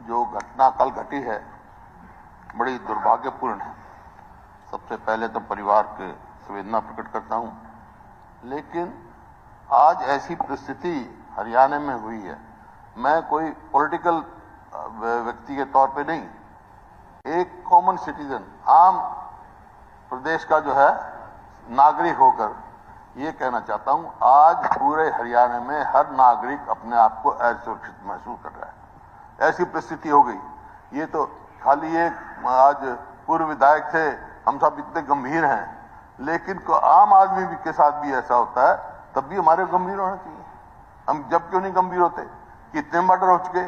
जो घटना कल घटी है बड़ी दुर्भाग्यपूर्ण है। सबसे पहले तो परिवार के संवेदना प्रकट करता हूं, लेकिन आज ऐसी परिस्थिति हरियाणा में हुई है। मैं कोई पॉलिटिकल व्यक्ति के तौर पे नहीं, एक कॉमन सिटीजन, आम प्रदेश का जो है नागरिक होकर ये कहना चाहता हूं, आज पूरे हरियाणा में हर नागरिक अपने आप को असुरक्षित महसूस कर रहा है। ऐसी परिस्थिति हो गई। ये तो खाली एक आज पूर्व विधायक थे, हम सब इतने गंभीर हैं, लेकिन आम आदमी के साथ भी ऐसा होता है, तब भी हमारे गंभीर होना चाहिए। हम जब क्यों नहीं गंभीर होते? कितने मर्डर हो चुके,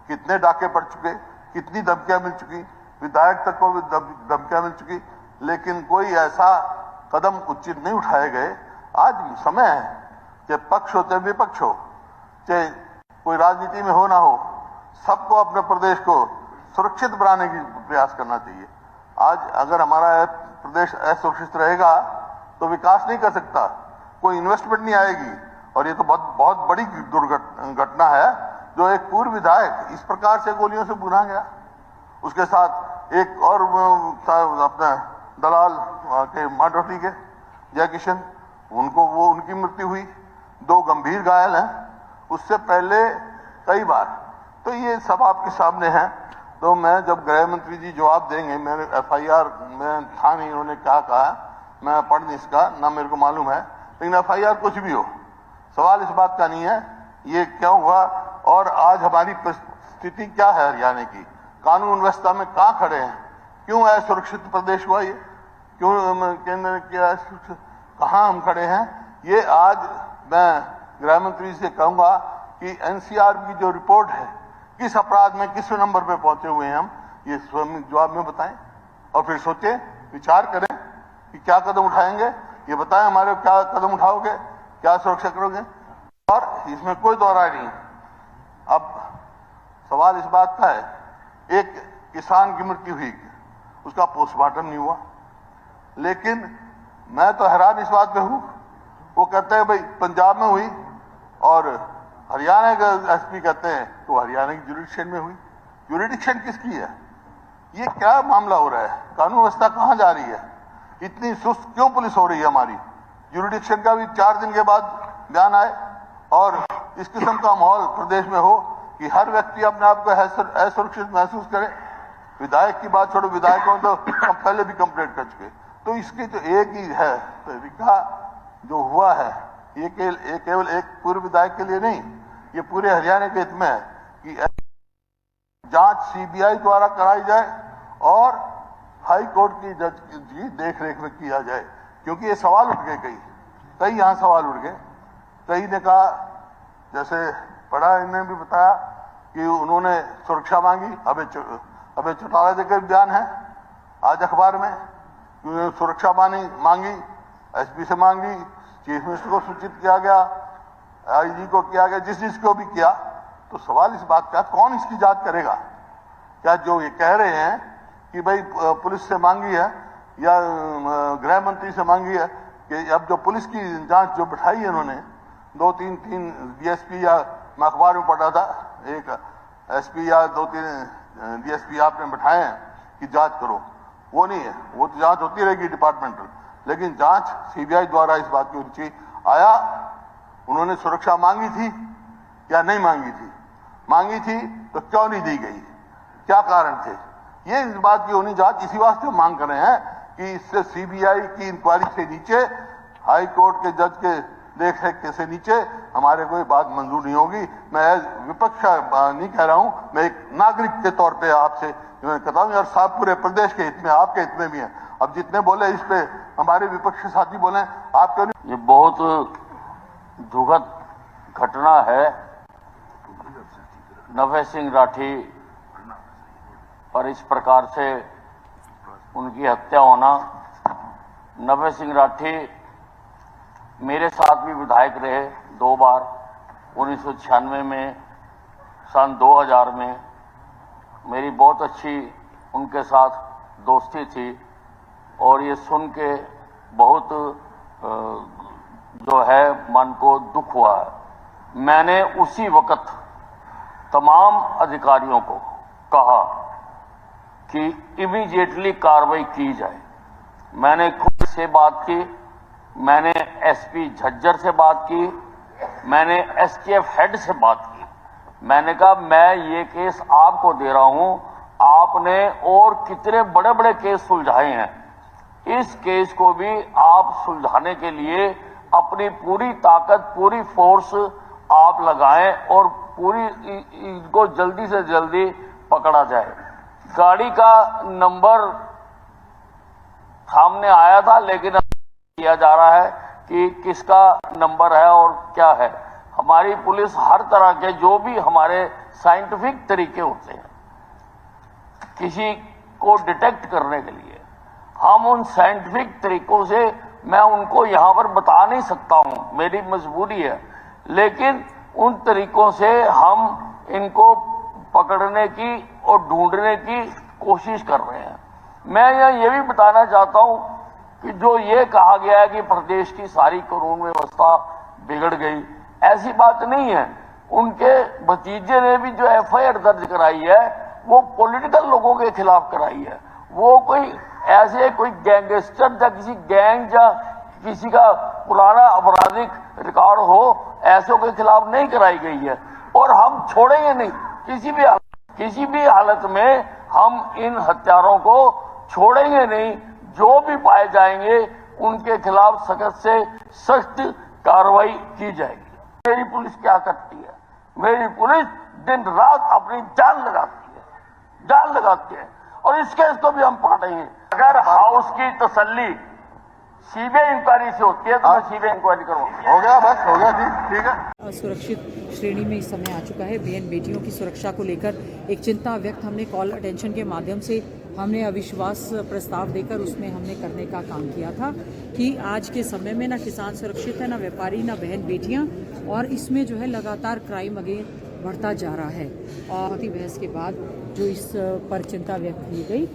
कितने डाके पड़ चुके, कितनी धमकियां मिल चुकी, विधायक तक को भी धमकियां मिल चुकी, लेकिन कोई ऐसा कदम उचित नहीं उठाए गए। आज समय है कि पक्ष हो चाहे विपक्ष हो, चाहे कोई राजनीति में हो ना हो, सबको अपने प्रदेश को सुरक्षित बनाने की प्रयास करना चाहिए। आज अगर हमारा प्रदेश असुरक्षित रहेगा तो विकास नहीं कर सकता, कोई इन्वेस्टमेंट नहीं आएगी। और ये तो बहुत बड़ी दुर्घटना है जो एक पूर्व विधायक इस प्रकार से गोलियों से भुना गया। उसके साथ एक और अपना दलाल के माडोटी के जय किशन, उनकी मृत्यु हुई, 2 गंभीर घायल हैं। उससे पहले कई बार, तो ये सब आपके सामने है। तो मैं जब गृह मंत्री जी जवाब देंगे, मैंने FIR में था नहीं, उन्होंने क्या कहा मैं पढ़ नहीं इसका, ना मेरे को मालूम है, लेकिन FIR कुछ भी हो, सवाल इस बात का नहीं है ये क्यों हुआ और आज हमारी परिस्थिति क्या है हरियाणा की, कानून व्यवस्था में कहाँ खड़े हैं, क्यों असुरक्षित प्रदेश हुआ, ये क्यों केंद्र क्या कहाँ हम खड़े हैं। ये आज मैं गृह मंत्री से कहूंगा कि NCR की जो रिपोर्ट है, किस अपराध में किस नंबर पे पहुंचे हुए हैं हम, ये स्वयं जवाब में बताएं और फिर सोचें, विचार करें कि क्या कदम उठाएंगे। ये बताएं हमारे क्या कदम उठाओगे, क्या सुरक्षा करोगे, और इसमें कोई दोहराई नहीं। अब सवाल इस बात का है, एक किसान की मृत्यु हुई, उसका पोस्टमार्टम नहीं हुआ, लेकिन मैं तो हैरान इस बात पे हूं, वो कहते हैं भाई पंजाब में हुई और हरियाणा का SP कहते हैं तो हरियाणा की जुरिडिक्शन में हुई। जुरिडिक्शन किसकी है? ये क्या मामला हो रहा है? कानून व्यवस्था कहां जा रही है? इतनी सुस्त क्यों पुलिस हो रही है हमारी? जुरिडिक्शन का भी 4 दिन के बाद बयान आए और इस किस्म का माहौल प्रदेश में हो कि हर व्यक्ति अपने आप को असुरक्षित महसूस करे। विधायक की बात छोड़ो, विधायकों तो हम पहले भी कंप्लेंट कर चुके। तो इसकी तो एक ही है तरीका जो हुआ है, ये केवल एक पूर्व विधायक के लिए नहीं, ये पूरे हरियाणा के हित में है कि जांच CBI द्वारा कराई जाए और हाई कोर्ट की जज की देखरेख में किया जाए। क्योंकि ये सवाल उठ गए, कई यहाँ सवाल उठ गए। कई ने कहा, जैसे पढ़ा इन्होंने भी बताया कि उन्होंने सुरक्षा मांगी, अबे चौटाला देकर बयान है आज अखबार में, सुरक्षा मांगी, SP से मांगी, चीफ मिनिस्टर को सूचित किया गया, IG को किया गया, जिस को भी किया। तो सवाल इस बात का, कौन इसकी जांच करेगा? क्या जो ये कह रहे हैं कि भाई पुलिस से मांगी है या गृह मंत्री से मांगी है, कि अब जो पुलिस की जांच जो बिठाई है इन्होंने, 2-3 DSP, या मैं अखबार में पढ़ा था, एक SP या 2-3 DSP आपने बिठाए हैं कि जांच करो, वो नहीं है। वो तो जांच होती रहेगी डिपार्टमेंटल, लेकिन जांच CBI द्वारा इस बात की होनी चाहिए, आया उन्होंने सुरक्षा मांगी थी या नहीं मांगी थी, मांगी थी तो क्यों नहीं दी गई, क्या कारण थे, ये इस बात की होनी जांच। इसी वास्ते मांग कर रहे हैं कि इससे CBI की इंक्वायरी से नीचे, हाई कोर्ट के जज के देखरेख से नीचे हमारे कोई बात मंजूर नहीं होगी। मैं विपक्ष नहीं कह रहा हूं, मैं एक नागरिक के तौर पे आपसे कहता हूं, और साहब पूरे प्रदेश के हित में, आपके हित में भी है। अब जितने बोले इस पे हमारे विपक्ष के साथी बोले, आप क्यों नहीं? ये बहुत दुखद घटना है। नभे सिंह राठी पर इस प्रकार से उनकी हत्या होना। नभे सिंह राठी मेरे साथ भी विधायक रहे 2 बार, 1996 में, सन 2000 में। मेरी बहुत अच्छी उनके साथ दोस्ती थी और ये सुन के बहुत जो है मन को दुख हुआ है। मैंने उसी वक्त तमाम अधिकारियों को कहा कि इमीडिएटली कार्रवाई की जाए। मैंने खुद से बात की, मैंने एसपी झज्जर से बात की, मैंने एसटीएफ हेड से बात की। मैंने कहा मैं ये केस आपको दे रहा हूं, आपने और कितने बड़े बड़े केस सुलझाए हैं, इस केस को भी आप सुलझाने के लिए अपनी पूरी ताकत, पूरी फोर्स आप लगाएं और पूरी इनको जल्दी से जल्दी पकड़ा जाए। गाड़ी का नंबर सामने आया था, लेकिन अब किया जा रहा है कि किसका नंबर है और क्या है। हमारी पुलिस हर तरह के जो भी हमारे साइंटिफिक तरीके होते हैं किसी को डिटेक्ट करने के लिए, हम उन साइंटिफिक तरीकों से मैं उनको यहां पर बता नहीं सकता हूं, मेरी मजबूरी है, लेकिन उन तरीकों से हम इनको पकड़ने की और ढूंढने की कोशिश कर रहे हैं। मैं ये भी बताना चाहता हूं कि जो ये कहा गया है कि प्रदेश की सारी कानून व्यवस्था बिगड़ गई, ऐसी बात नहीं है। उनके भतीजे ने भी जो एफआईआर दर्ज कराई है वो पॉलिटिकल लोगों के खिलाफ कराई है। वो कोई ऐसे कोई गैंगस्टर या किसी गैंग या किसी का पुराना आपराधिक रिकॉर्ड हो, ऐसों के खिलाफ नहीं कराई गई है। और हम छोड़ेंगे नहीं, किसी भी हालत में हम इन हत्यारों को छोड़ेंगे नहीं। जो भी पाए जाएंगे उनके खिलाफ सख्त से सख्त कार्रवाई की जाएगी। मेरी पुलिस क्या करती है? मेरी पुलिस दिन रात अपनी जान लगाती है और इस केस को भी हम पकड़ेंगे। अगर हाउस की तसल्ली सीबीआई इंक्वायरी से होती है तो मैं सीबीआई इंक्वायरी करूंगा। हो गया, बस हो गया जी, ठीक है। सुरक्षित श्रेणी में इस समय आ चुका है। बहन बेटियों की सुरक्षा को लेकर एक चिंता व्यक्त हमने कॉल अटेंशन के माध्यम से हमने अविश्वास प्रस्ताव देकर उसमें हमने करने का काम किया था कि आज के समय में ना किसान सुरक्षित है, ना व्यापारी, ना बहन बेटियां, और इसमें जो है लगातार क्राइम अगेन बढ़ता जा रहा है। और बहुत ही बहस के बाद जो इस पर चिंता व्यक्त की गई,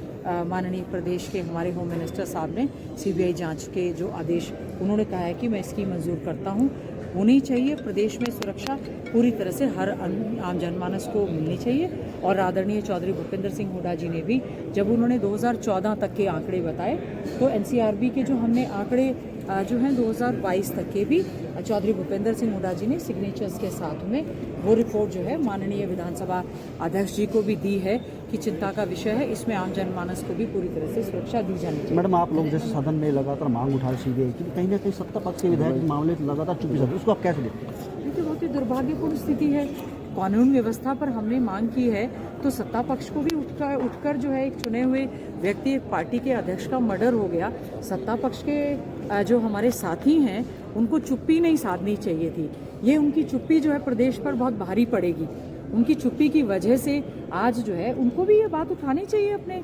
माननीय प्रदेश के हमारे होम मिनिस्टर साहब ने सीबीआई जांच के जो आदेश उन्होंने कहा है कि मैं इसकी मंजूर करता हूं। होनी चाहिए प्रदेश में सुरक्षा पूरी तरह से हर आम जनमानस को मिलनी चाहिए। और आदरणीय चौधरी भूपेंद्र सिंह हुड्डा जी ने भी जब उन्होंने 2014 तक के आंकड़े बताए तो एनसीआरबी के जो हमने आंकड़े जो हैं 2022 तक के भी चौधरी भूपेंद्र सिंह हुड्डा जी ने सिग्नेचर्स के साथ में वो रिपोर्ट जो है माननीय विधानसभा अध्यक्ष जी को भी दी है कि चिंता का विषय है, इसमें आम जनमानस को भी पूरी तरह से सुरक्षा दी जानी चाहिए। मैडम, आप लोग जैसे सदन में लगातार मांग उठा रहे सीबीआई की, कहीं ना कहीं सत्ता पक्ष के विधायक मामले लगातार चुप जाते, उसको आप कैसे देखते हैं? देखिए, बहुत ही दुर्भाग्यपूर्ण स्थिति है। कानून व्यवस्था पर हमने मांग की है तो सत्ता पक्ष को भी उठकर जो है एक चुने हुए व्यक्ति, एक पार्टी के अध्यक्ष का मर्डर हो गया, सत्ता पक्ष के जो हमारे साथी हैं उनको चुप्पी नहीं साधनी चाहिए थी। ये उनकी चुप्पी जो है प्रदेश पर बहुत भारी पड़ेगी। उनकी चुप्पी की वजह से आज जो है उनको भी ये बात उठानी चाहिए, अपने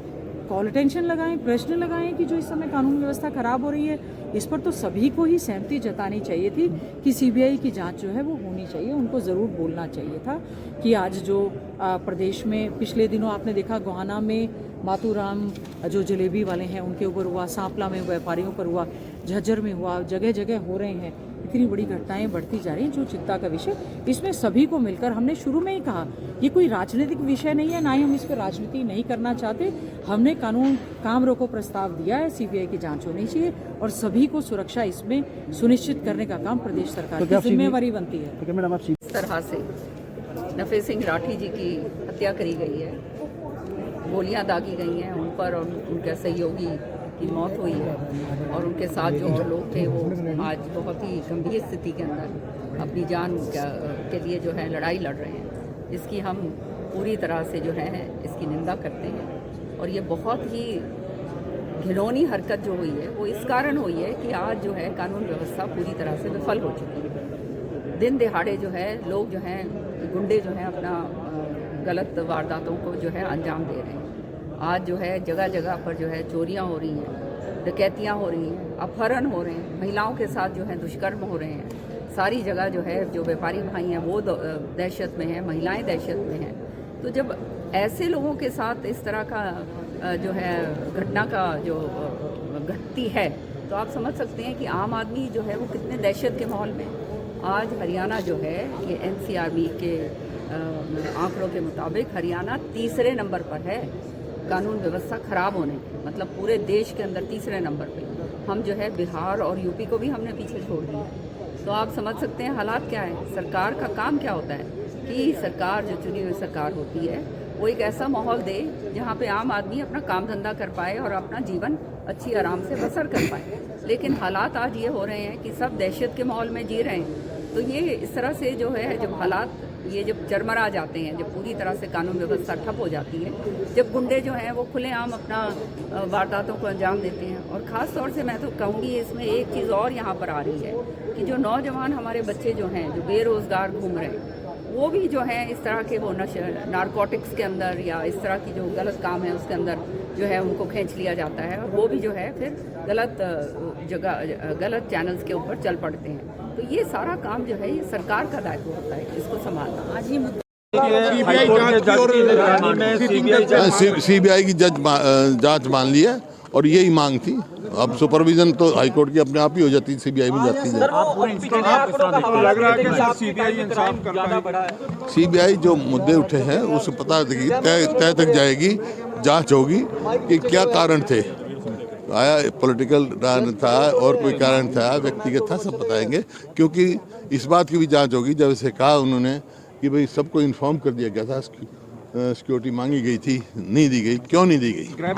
कॉल अटेंशन लगाएं, प्रश्न लगाएं कि जो इस समय कानून व्यवस्था खराब हो रही है इस पर तो सभी को ही सहमति जतानी चाहिए थी कि सीबीआई की जांच जो है वो होनी चाहिए। उनको ज़रूर बोलना चाहिए था कि आज जो प्रदेश में पिछले दिनों आपने देखा गोहाना में मातूराम जो जलेबी वाले हैं उनके ऊपर हुआ, सांपला में व्यापारियों पर हुआ, झज्जर में हुआ, जगह जगह हो रहे हैं। इतनी बड़ी घटनाएं बढ़ती जा रही हैं जो चिंता का विषय। इसमें सभी को मिलकर हमने शुरू में ही कहा ये कोई राजनीतिक विषय नहीं है, ना ही हम इस पर राजनीति नहीं करना चाहते। हमने कानून काम रोको प्रस्ताव दिया है, सीबीआई की जांच होनी चाहिए और सभी को सुरक्षा इसमें सुनिश्चित करने का काम प्रदेश सरकार की जिम्मेवारी बनती है। इस तरह से नफे सिंह राठी जी की हत्या करी गई है, गोलियां दागी गई हैं उन पर और उनके सहयोगी की मौत हुई है और उनके साथ जो और लोग थे वो आज बहुत ही गंभीर स्थिति के अंदर अपनी जान के लिए जो है लड़ाई लड़ रहे हैं। इसकी हम पूरी तरह से जो है इसकी निंदा करते हैं और ये बहुत ही घिनौनी हरकत जो हुई है वो इस कारण हुई है कि आज जो है कानून व्यवस्था पूरी तरह से विफल हो चुकी है। दिन दिहाड़े जो है लोग जो हैं गुंडे जो हैं अपना गलत वारदातों को जो है अंजाम दे रहे हैं। आज जो है जगह जगह पर जो है चोरियां हो रही हैं, डकैतियां हो रही हैं, अपहरण हो रहे हैं, महिलाओं के साथ जो है दुष्कर्म हो रहे हैं। सारी जगह जो है जो व्यापारी भाई हैं वो दहशत में हैं, महिलाएं दहशत में हैं। तो जब ऐसे लोगों के साथ इस तरह का जो है घटना का जो घटती है तो आप समझ सकते हैं कि आम आदमी जो है वो कितने दहशत के माहौल में। आज हरियाणा जो है ये एनसीआरबी के आंकड़ों के मुताबिक हरियाणा तीसरे नंबर पर है कानून व्यवस्था खराब होने के, मतलब पूरे देश के अंदर तीसरे नंबर पे। हम जो है बिहार और यूपी को भी हमने पीछे छोड़ दिया। तो आप समझ सकते हैं हालात क्या है। सरकार का काम क्या होता है कि सरकार जो चुनी हुई सरकार होती है वो एक ऐसा माहौल दे जहाँ पे आम आदमी अपना काम धंधा कर पाए और अपना जीवन अच्छी आराम से बसर कर पाए। लेकिन हालात आज ये हो रहे हैं कि सब दहशत के माहौल में जी रहे हैं। तो ये इस तरह से जो है जब हालात ये जब चरमरा जाते हैं, जब पूरी तरह से कानून व्यवस्था ठप हो जाती है, जब गुंडे जो हैं वो खुलेआम अपना वारदातों को अंजाम देते हैं। और ख़ास तौर से मैं तो कहूँगी इसमें एक चीज़ और यहाँ पर आ रही है कि जो नौजवान हमारे बच्चे जो हैं जो बेरोज़गार घूम रहे हैं वो भी जो है इस तरह के वो नारकोटिक्स के अंदर या इस तरह की जो गलत काम है उसके अंदर जो है उनको खींच लिया जाता है और वो भी जो है फिर गलत जगह गलत चैनल्स के ऊपर चल पड़ते हैं। तो ये सारा काम जो है ये सरकार का दायित्व होता है इसको संभालना। आज ये सीबीआई की जांच मान ली है और यही मांग थी। अब सुपरविजन तो हाईकोर्ट की अपने आप ही हो जाती है, सीबीआई में जाती है। सीबीआई जो मुद्दे उठे हैं उसे पता तय तक जाएगी, जांच होगी कि क्या कारण थे, आया पॉलिटिकल कारण था और कोई कारण था, व्यक्तिगत था, सब बताएंगे। क्योंकि इस बात की भी जांच होगी, जब इसे कहा उन्होंने कि भाई सबको इन्फॉर्म कर दिया गया था, सिक्योरिटी मांगी गई थी, नहीं दी गई, क्यों नहीं दी गई।